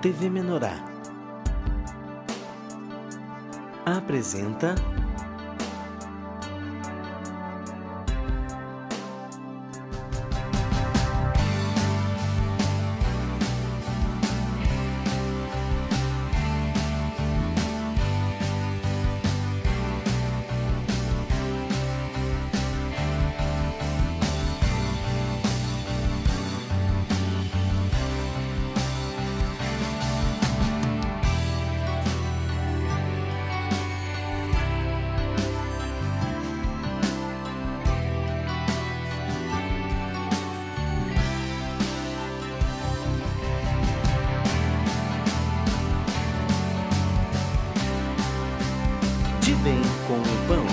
TV Menorá apresenta De Bem com o Pão.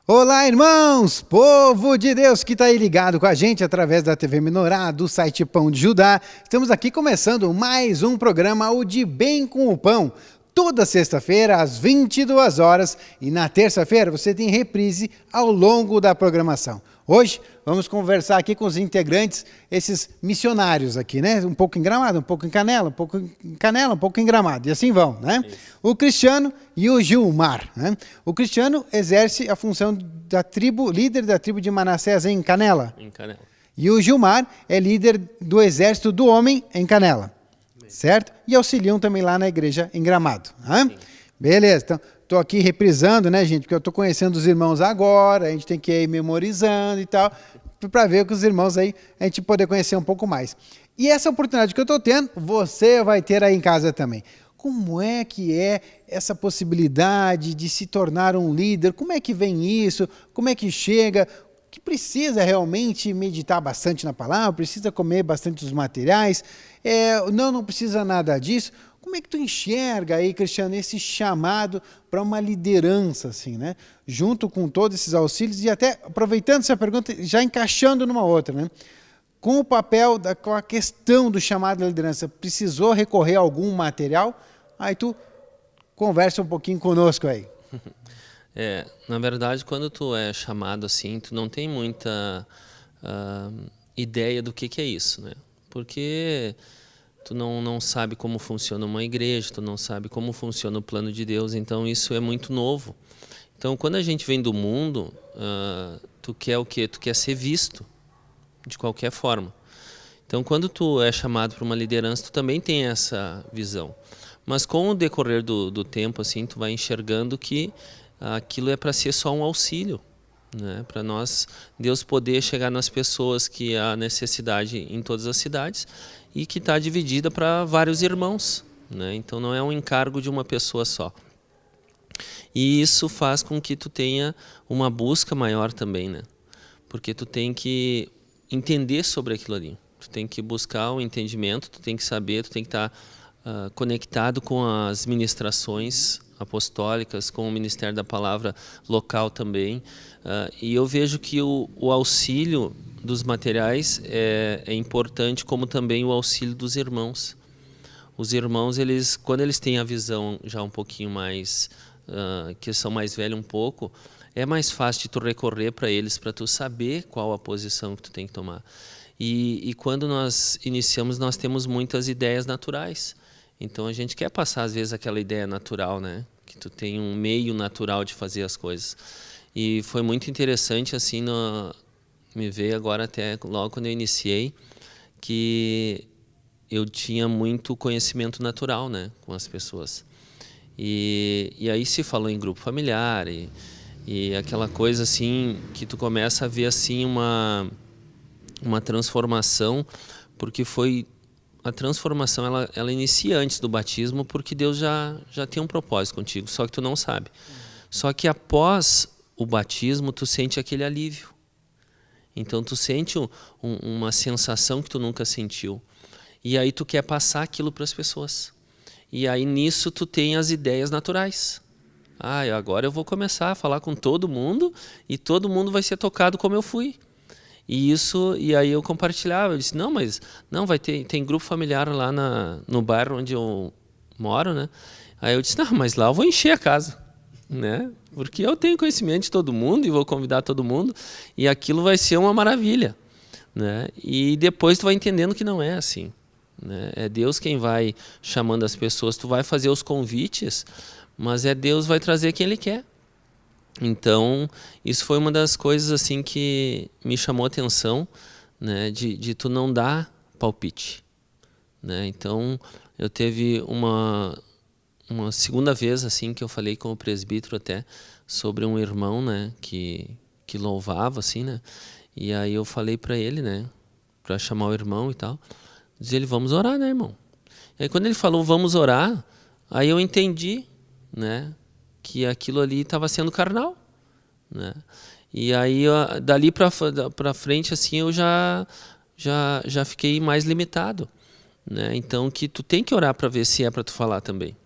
Olá, irmãos, povo de Deus que está aí ligado com a gente através da TV Menorá, do site Pão de Judá. Estamos aqui começando mais um programa, o De Bem com o Pão. Toda sexta-feira, às 22 horas, e na terça-feira você tem reprise ao longo da programação. Hoje vamos conversar aqui com os integrantes, esses missionários aqui, né? Um pouco em Gramado, um pouco em Canela, um pouco em Canela, um pouco em Gramado, e assim vão, né? Isso. O Cristiano e o Gilmar, né? O Cristiano exerce a função da tribo, líder da tribo de Manassés em Canela. Em Canela. E o Gilmar é líder do exército do homem em Canela. Certo? E auxiliam também lá na igreja em Gramado. Né? Beleza, então estou aqui reprisando, né, gente? Porque eu estou conhecendo os irmãos agora, a gente tem que ir memorizando e tal, para ver com os irmãos aí, a gente poder conhecer um pouco mais. E essa oportunidade que eu estou tendo, você vai ter aí em casa também. Como é que é essa possibilidade de se tornar um líder? Como é que vem isso? Como é que chega? Que precisa realmente meditar bastante na palavra, precisa comer bastante os materiais, não precisa nada disso. Como é que tu enxerga aí, Cristiano, esse chamado para uma liderança, assim, né? Junto com todos esses auxílios e até, aproveitando essa pergunta, já encaixando numa outra, né? Com o papel, com a questão do chamado da liderança, precisou recorrer a algum material? Aí tu conversa um pouquinho conosco aí. Na verdade, quando tu é chamado assim, tu não tem muita ideia do que é isso, né? Porque tu não sabe como funciona uma igreja, tu não sabe como funciona o plano de Deus, então isso é muito novo. Então, quando a gente vem do mundo, tu quer o quê? Tu quer ser visto, de qualquer forma. Então, quando tu é chamado para uma liderança, tu também tem essa visão. Mas com o decorrer do tempo, assim, tu vai enxergando que aquilo é para ser só um auxílio, né? Para nós, Deus poder chegar nas pessoas que há necessidade em todas as cidades e que está dividida para vários irmãos, né? Então não é um encargo de uma pessoa só. E isso faz com que tu tenha uma busca maior também, né? Porque tu tem que entender sobre aquilo ali, tu tem que buscar o entendimento, tu tem que saber, tu tem que estar conectado com as ministrações apostólicas, com o Ministério da Palavra local também. E eu vejo que o auxílio dos materiais é importante, como também o auxílio dos irmãos. Os irmãos, quando eles têm a visão já um pouquinho mais, que são mais velhos um pouco, é mais fácil de tu recorrer para eles, para tu saber qual a posição que tu tem que tomar. E quando nós iniciamos, nós temos muitas ideias naturais. Então a gente quer passar às vezes aquela ideia natural, né? Que tu tem um meio natural de fazer as coisas. E foi muito interessante assim, me veio agora até logo quando eu iniciei, que eu tinha muito conhecimento natural, né, com as pessoas. E aí se falou em grupo familiar e aquela coisa assim que tu começa a ver assim uma transformação, porque a transformação ela inicia antes do batismo, porque Deus já tem um propósito contigo, só que tu não sabe. Só que após o batismo, tu sente aquele alívio. Então tu sente uma sensação que tu nunca sentiu. E aí tu quer passar aquilo para as pessoas. E aí nisso tu tem as ideias naturais. Agora eu vou começar a falar com todo mundo e todo mundo vai ser tocado como eu fui. E aí eu compartilhava, eu disse, não, tem grupo familiar lá no bairro onde eu moro, né? Aí eu disse, mas lá eu vou encher a casa, né? Porque eu tenho conhecimento de todo mundo e vou convidar todo mundo e aquilo vai ser uma maravilha, né? E depois tu vai entendendo que não é assim, né? É Deus quem vai chamando as pessoas. Tu vai fazer os convites, mas é Deus vai trazer quem Ele quer. Então, isso foi uma das coisas assim que me chamou a atenção, né? De tu não dar palpite, né? Então, eu teve uma segunda vez assim que eu falei com o presbítero até sobre um irmão, né? Que louvava assim, né? E aí eu falei para ele, né? Para chamar o irmão e tal. Diz ele, vamos orar, né, irmão? E aí quando ele falou, vamos orar, aí eu entendi, né? Que aquilo ali estava sendo carnal, né? E aí dali para frente assim eu já fiquei mais limitado, né? Então que tu tem que orar para ver se é para tu falar também,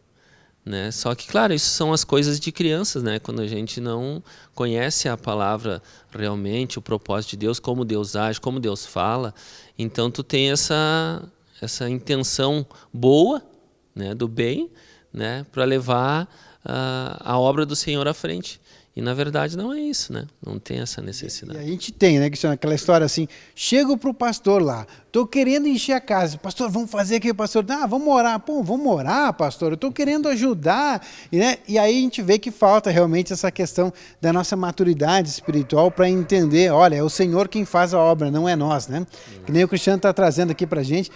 né? Só que claro, isso são as coisas de crianças, né? Quando a gente não conhece a palavra realmente, o propósito de Deus, como Deus age, como Deus fala, então tu tem essa intenção boa, né, do bem, né, para levar a obra do Senhor à frente. E na verdade não é isso, né? Não tem essa necessidade. E a gente tem, né, Cristiano, aquela história assim, chego pro pastor lá, tô querendo encher a casa, pastor, vamos fazer aqui, pastor, vamos orar, pô, vamos orar, pastor, eu tô querendo ajudar, né? E aí a gente vê que falta realmente essa questão da nossa maturidade espiritual para entender, olha, é o Senhor quem faz a obra, não é nós, né? Que nem o Cristiano tá trazendo aqui pra gente.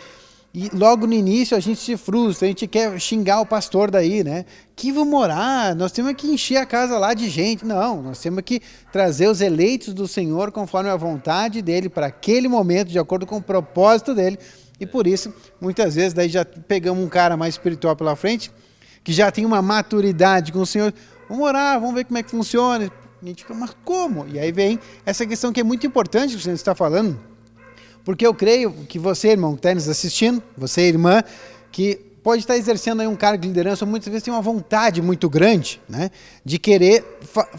E logo no início a gente se frustra, a gente quer xingar o pastor daí, né? Que vamos orar, nós temos que encher a casa lá de gente. Não, nós temos que trazer os eleitos do Senhor conforme a vontade dele, para aquele momento, de acordo com o propósito dele. E por isso, muitas vezes, daí já pegamos um cara mais espiritual pela frente, que já tem uma maturidade com o Senhor. Vamos orar, vamos ver como é que funciona. A gente fica, mas como? E aí vem essa questão que é muito importante que você está falando, porque eu creio que você, irmão, que está nos assistindo, você, irmã, que pode estar exercendo aí um cargo de liderança, muitas vezes tem uma vontade muito grande, né, de querer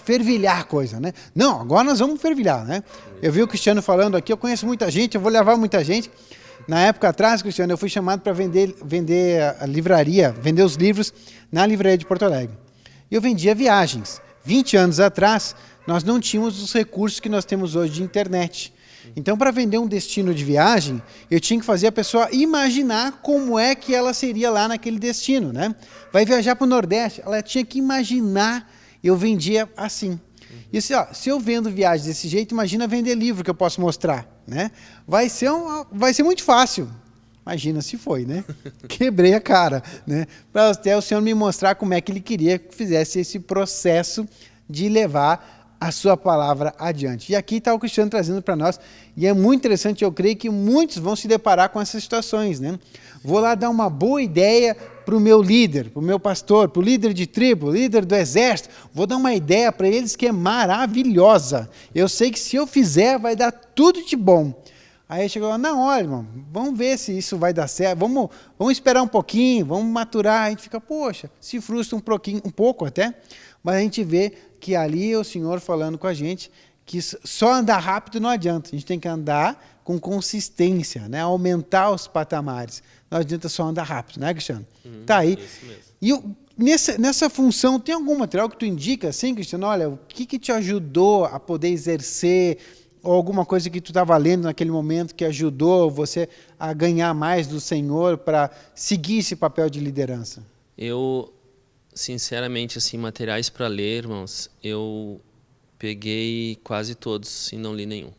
fervilhar coisa, né? Não, agora nós vamos fervilhar, né? Eu vi o Cristiano falando aqui, eu conheço muita gente, eu vou levar muita gente. Na época atrás, Cristiano, eu fui chamado para vender a livraria, vender os livros na livraria de Porto Alegre. Eu vendia viagens. 20 anos atrás, nós não tínhamos os recursos que nós temos hoje de internet. Então, para vender um destino de viagem, eu tinha que fazer a pessoa imaginar como é que ela seria lá naquele destino, né? Vai viajar para o Nordeste, ela tinha que imaginar, eu vendia assim. E assim, ó, se eu vendo viagem desse jeito, imagina vender livro que eu posso mostrar, né? Vai ser muito fácil. Imagina se foi, né? Quebrei a cara, né? Para até o Senhor me mostrar como é que Ele queria que fizesse esse processo de levar a sua palavra adiante. E aqui está o Cristiano trazendo para nós, e é muito interessante, eu creio que muitos vão se deparar com essas situações, né? Vou lá dar uma boa ideia para o meu líder, para o meu pastor, para o líder de tribo, líder do exército, vou dar uma ideia para eles que é maravilhosa. Eu sei que se eu fizer, vai dar tudo de bom. Aí chegou lá, não, olha, irmão, vamos ver se isso vai dar certo, vamos esperar um pouquinho, vamos maturar. A gente fica, poxa, se frustra um pouco até, mas a gente vê que ali é o Senhor falando com a gente que só andar rápido não adianta, a gente tem que andar com consistência, né? Aumentar os patamares. Não adianta só andar rápido, né, Cristiano? Tá aí. E nessa função, tem algum material que tu indica, assim, Cristiano? Olha, o que te ajudou a poder exercer, ou alguma coisa que tu estava lendo naquele momento que ajudou você a ganhar mais do Senhor para seguir esse papel de liderança? Eu, sinceramente, assim, materiais para ler, irmãos, eu peguei quase todos e não li nenhum.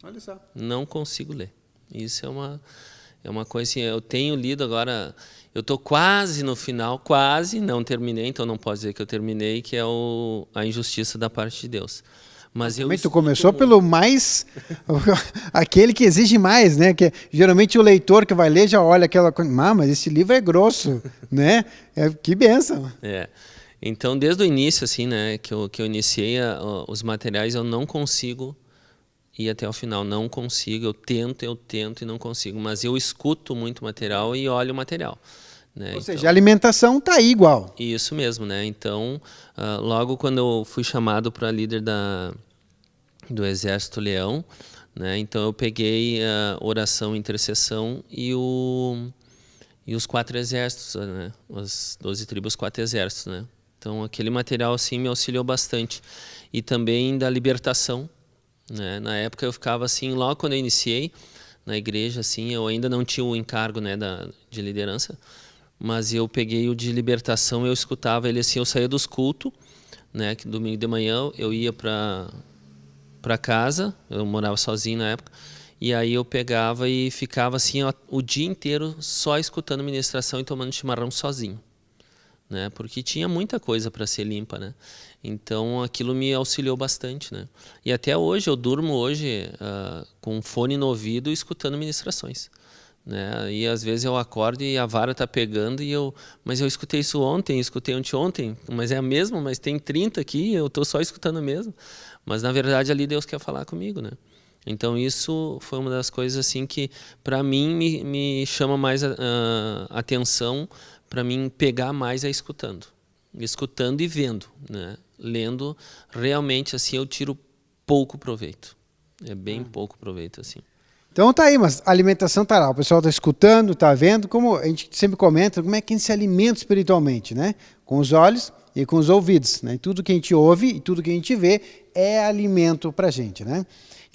Olha só. Não consigo ler. Isso é uma coisa assim, eu tenho lido agora, eu estou quase no final, quase, não terminei, então não posso dizer que eu terminei, que é a injustiça da parte de Deus. Mas tu começou pelo mais, aquele que exige mais, né? Que geralmente o leitor que vai ler já olha aquela coisa, mas esse livro é grosso, né? Que bênção. Então, desde o início, assim, né, que eu iniciei os materiais, eu não consigo ir até o final, não consigo. Eu tento e não consigo. Mas eu escuto muito material e olho o material. Né? Ou seja, a alimentação está aí igual. Isso mesmo, né? Então, logo quando eu fui chamado para líder do Exército Leão, né? Então eu peguei oração, intercessão e os 4 exércitos, né? As 12 tribos, 4 exércitos, né? Então aquele material assim me auxiliou bastante. E também da libertação, né? Na época eu ficava assim, logo quando eu iniciei, na igreja, assim, eu ainda não tinha o encargo, né, de liderança, mas eu peguei o de libertação, eu escutava ele assim, eu saía dos cultos, né, que domingo de manhã eu ia para casa, eu morava sozinho na época, e aí eu pegava e ficava assim o dia inteiro só escutando ministração e tomando chimarrão sozinho, né? Porque tinha muita coisa para ser limpa, né? Então aquilo me auxiliou bastante, né? E até hoje eu durmo hoje com um fone no ouvido escutando ministrações, né? E às vezes eu acordo e a vara tá pegando mas eu escutei isso ontem, escutei anteontem, mas é a mesma, mas tem 30 aqui, eu tô só escutando a mesma. Mas na verdade ali Deus quer falar comigo, né? Então isso foi uma das coisas assim que para mim me chama mais atenção, para mim pegar mais escutando e vendo, né? Lendo realmente assim eu tiro pouco proveito, é bem pouco proveito assim. Então tá aí, mas a alimentação tá lá, o pessoal tá escutando, tá vendo, como a gente sempre comenta, como é que a gente se alimenta espiritualmente, né? Com os olhos e com os ouvidos, né? Tudo que a gente ouve e tudo que a gente vê é alimento pra gente, né?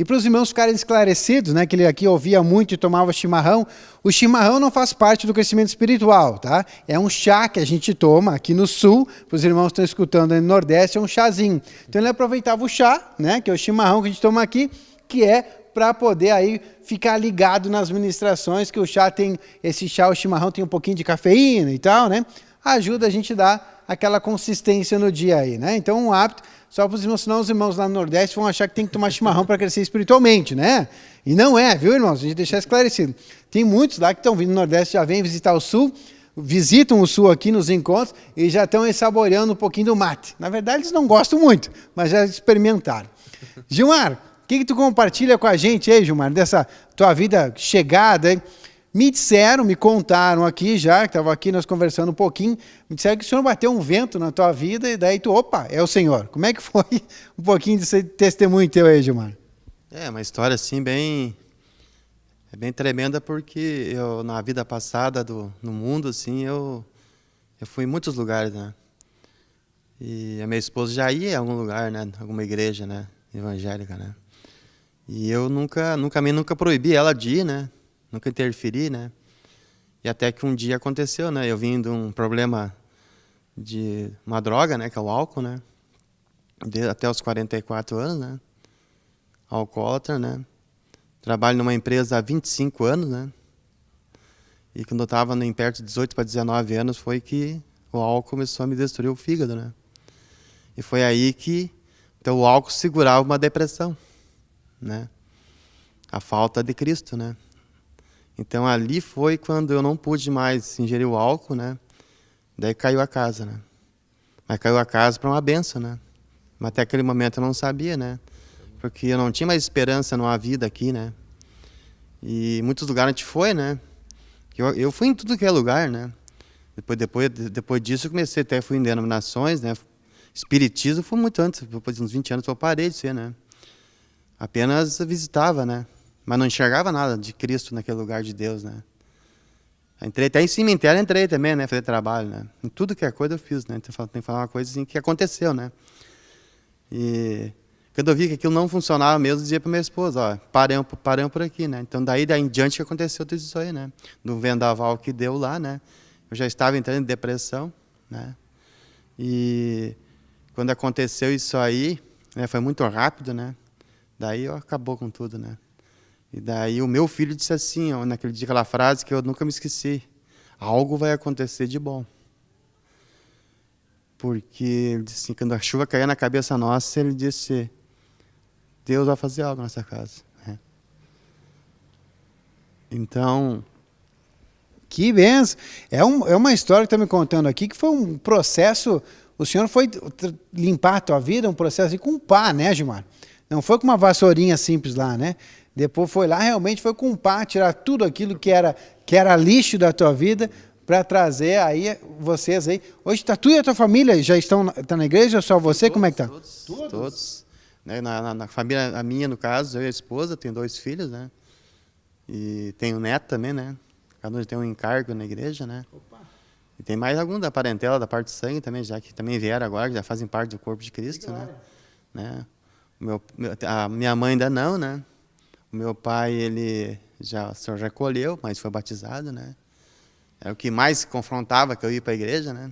E para os irmãos ficarem esclarecidos, né, que ele aqui ouvia muito e tomava chimarrão, o chimarrão não faz parte do crescimento espiritual, tá? É um chá que a gente toma aqui no sul, para os irmãos que estão escutando aí no Nordeste, é um chazinho. Então ele aproveitava o chá, né, que é o chimarrão que a gente toma aqui, que é para poder aí ficar ligado nas ministrações, que o chá tem, o chimarrão tem um pouquinho de cafeína e tal, né? Ajuda a gente a dar aquela consistência no dia aí, né? Então um hábito, só para os irmãos, senão os irmãos lá no Nordeste vão achar que tem que tomar chimarrão para crescer espiritualmente, né? E não é, viu, irmãos? A gente deixar esclarecido. Tem muitos lá que estão vindo no Nordeste, já vêm visitar o Sul, visitam o Sul aqui nos encontros e já estão aí saboreando um pouquinho do mate. Na verdade, eles não gostam muito, mas já experimentaram. Gilmar, o que tu compartilha com a gente aí, Gilmar, dessa tua vida chegada aí? Me contaram aqui já, que estava aqui nós conversando um pouquinho, me disseram que o senhor bateu um vento na tua vida e daí opa, é o senhor. Como é que foi um pouquinho desse testemunho teu aí, Gilmar? É uma história assim bem tremenda, porque eu na vida passada no mundo assim, eu fui em muitos lugares, né? E a minha esposa já ia em algum lugar, né, alguma igreja, né, evangélica, né? E eu nunca proibi ela de ir, né? Nunca interferi, né? E até que um dia aconteceu, né? Eu vim de um problema de uma droga, né? Que é o álcool, né? Até os 44 anos, né? Alcoólatra, né? Trabalho numa empresa há 25 anos, né? E quando eu estava em perto de 18 para 19 anos foi que o álcool começou a me destruir o fígado, né? E foi aí que então, o álcool segurava uma depressão, né? A falta de Cristo, né? Então ali foi quando eu não pude mais ingerir o álcool, né? Daí caiu a casa, né? Mas caiu a casa para uma benção, né? Mas até aquele momento eu não sabia, né? Porque eu não tinha mais esperança numa vida aqui, né? E em muitos lugares a gente foi, né? Eu fui em tudo que é lugar, né? Depois disso eu comecei, até fui em denominações, né? Espiritismo foi muito antes, depois de uns 20 anos eu parei de ser, né? Apenas visitava, né? Mas não enxergava nada de Cristo naquele lugar de Deus, né? Entrei até em cemitério, entrei também, né? Fazer trabalho, né? Em tudo que é coisa eu fiz, né? Tem que falar uma coisa assim que aconteceu, né? E quando eu vi que aquilo não funcionava mesmo, eu dizia para minha esposa, ó, paramos por aqui, né? Então daí em diante que aconteceu tudo isso aí, né? Do vendaval que deu lá, né? Eu já estava entrando em depressão, né? E quando aconteceu isso aí, né? Foi muito rápido, né? Daí acabou com tudo, né? E daí o meu filho disse assim, ó, naquele dia, aquela frase que eu nunca me esqueci: algo vai acontecer de bom. Porque ele disse assim, quando a chuva caía na cabeça nossa, ele disse, Deus vai fazer algo nessa casa. Né? Então... Que benção! É uma história que está me contando aqui, que foi um processo, o senhor foi limpar a tua vida, um processo de com pá, né, Gilmar? Não foi com uma vassourinha simples lá, né? Depois foi lá, realmente foi com pá, tirar tudo aquilo que era lixo da tua vida, para trazer aí vocês aí. Hoje tá tu e a tua família já tá na igreja ou só você? Todos, como é que tá? Todos. Né? Na família, a minha, no caso, eu e a esposa, tenho 2 filhos, né? E tenho neto também, né? Cada um tem um encargo na igreja, né? Opa. E tem mais algum da parentela, da parte de sangue também, já que também vieram agora, que já fazem parte do corpo de Cristo, né? A minha mãe ainda não, né? O meu pai, o senhor já colheu, mas foi batizado, né? É o que mais confrontava que eu ia para a igreja, né?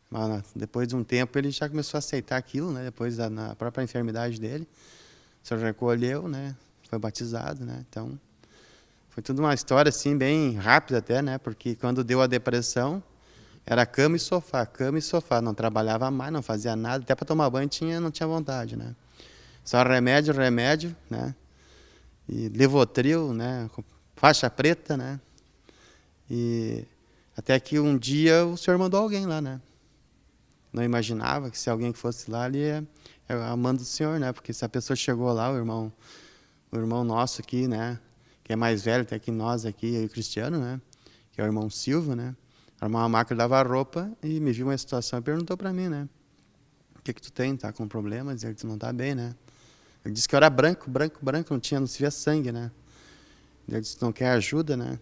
Mas depois de um tempo ele já começou a aceitar aquilo, né? Depois na própria enfermidade dele, o senhor já colheu, né? Foi batizado, né? Então, foi tudo uma história assim bem rápida até, né? Porque quando deu a depressão, era cama e sofá. Não trabalhava mais, não fazia nada, até para tomar banho não tinha vontade, né? Só remédio, né? E Levotril, né? Faixa preta, né? E até que um dia o senhor mandou alguém lá, né? Não imaginava que se alguém que fosse lá, ele ia amando o senhor, né? Porque se a pessoa chegou lá, o irmão nosso aqui, né? Que é mais velho até que nós aqui, eu e o Cristiano, né? Que é o irmão Silvio, né? Armou uma máquina, lavar roupa e me viu uma situação e perguntou para mim, né? O que tu tem? Tá com problemas? Ele disse, não tá bem, né? Ele disse que eu era branco, não se via sangue, né? Ele disse, não quer ajuda, né?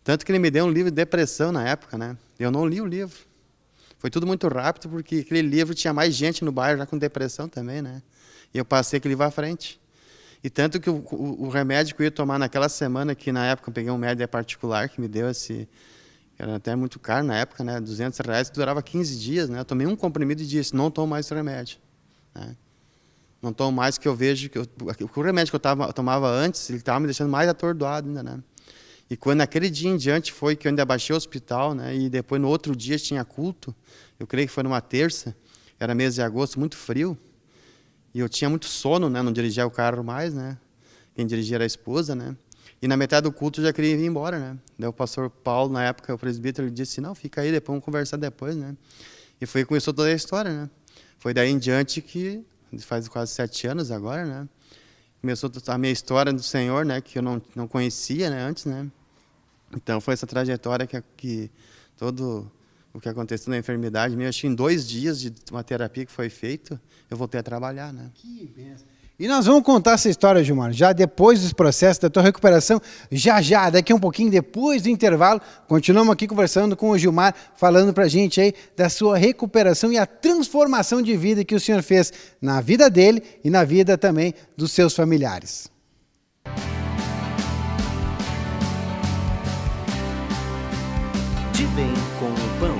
Tanto que ele me deu um livro de depressão na época, né? Eu não li o livro. Foi tudo muito rápido, porque aquele livro tinha mais gente no bairro já com depressão também, né? E eu passei aquele livro à frente. E tanto que o remédio que eu ia tomar naquela semana, que na época eu peguei um médico particular que me deu esse... Era até muito caro na época, né? R$200, que durava 15 dias, né? Eu tomei um comprimido e disse, não tomo mais esse remédio, né? Não tomo mais, que eu vejo que o remédio que eu tomava antes, ele estava me deixando mais atordoado ainda, né? E quando naquele dia em diante foi que eu ainda baixei o hospital, né? E depois no outro dia tinha culto, eu creio que foi numa terça, era mês de agosto, muito frio, e eu tinha muito sono, né? Não dirigia o carro mais, né? Quem dirigia era a esposa, né? E na metade do culto eu já queria ir embora, né? Daí o pastor Paulo, na época, o presbítero, ele disse, não, fica aí, depois vamos conversar depois, né? E foi que começou toda a história, né? Foi daí em diante que, faz quase 7 anos agora, né? Começou a minha história do Senhor, né? Que eu não conhecia, né? Antes, né? Então foi essa trajetória que todo o que aconteceu na enfermidade, acho que em 2 dias de uma terapia que foi feita, eu voltei a trabalhar, né? Que benção. E nós vamos contar essa história, Gilmar, já depois dos processos da tua recuperação, já, daqui a um pouquinho, depois do intervalo, continuamos aqui conversando com o Gilmar, falando pra gente aí da sua recuperação e a transformação de vida que o senhor fez na vida dele e na vida também dos seus familiares. De bem com o pão.